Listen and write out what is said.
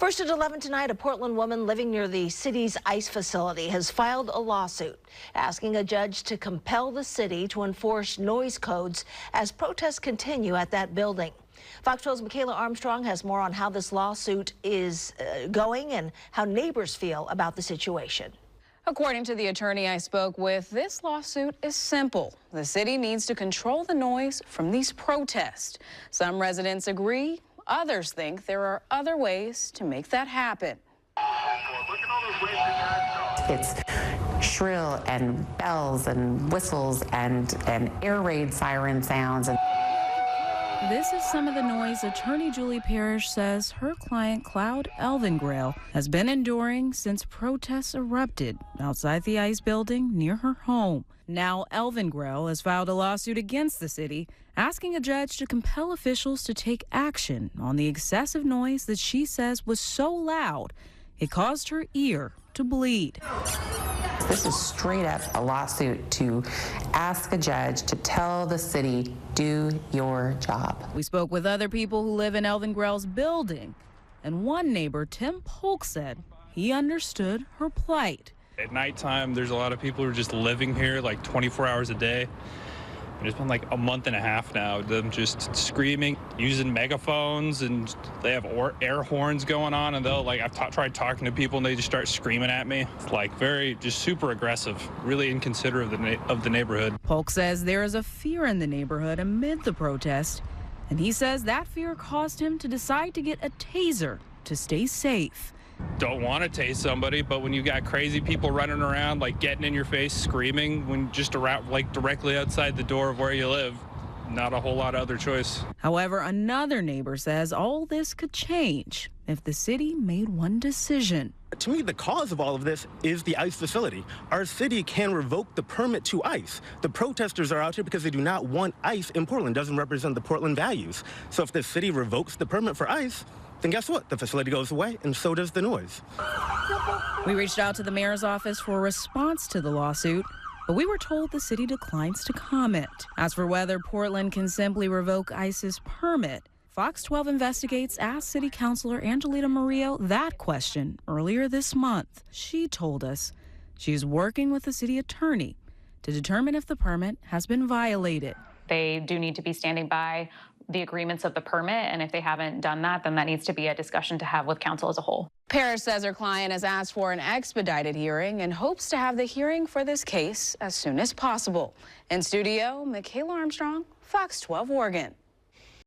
First at 11 tonight, a Portland woman living near the city's ICE facility has filed a lawsuit asking a judge to compel the city to enforce noise codes as protests continue at that building. Fox 12's Michaela Armstrong has more on how this lawsuit is going and how neighbors feel about the situation. According to the attorney I spoke with, this lawsuit is simple. The city needs to control the noise from these protests. Some residents agree. Others think there are other ways to make that happen. It's shrill and bells and whistles and air raid siren sounds. This is some of the noise attorney Julie Parrish says her client Cloud Elvengrail has been enduring since protests erupted outside the ICE building near her home. Now Elvengrail has filed a lawsuit against the city, asking a judge to compel officials to take action on the excessive noise that she says was so loud it caused her ear to bleed. This is straight up a lawsuit to ask a judge to tell the city, do your job. We spoke with other people who live in Elvengrail's building, and one neighbor, Tim Polk, said he understood her plight. At nighttime, there's a lot of people who are just living here like 24 hours a day. And it's been like a month and a half now, them just screaming, using megaphones, and they have air horns going on, and they'll I've tried talking to people and they just start screaming at me. It's like just super aggressive, really inconsiderate of the neighborhood. Polk says there is a fear in the neighborhood amid the protest, and he says that fear caused him to decide to get a taser to stay safe. Don't want to tase somebody, but when you got crazy people running around, getting in your face, screaming, when just around, directly outside the door of where you live, not a whole lot of other choice. However, another neighbor says all this could change if the city made one decision. To me, the cause of all of this is the ICE facility. Our city can revoke the permit to ICE. The protesters are out here because they do not want ICE in Portland. It doesn't represent the Portland values. So if the city revokes the permit for ICE, then guess what? The facility goes away, and so does the noise. We reached out to the mayor's office for a response to the lawsuit, but we were told the city declines to comment. As for whether Portland can simply revoke ICE's permit, Fox 12 Investigates asked City Councilor Angelita Murillo that question earlier this month. She told us she's working with the city attorney to determine if the permit has been violated. They do need to be standing by the agreements of the permit, and if they haven't done that, then that needs to be a discussion to have with council as a whole. Parrish says her client has asked for an expedited hearing and hopes to have the hearing for this case as soon as possible. In studio, Michaela Armstrong, Fox 12 Oregon.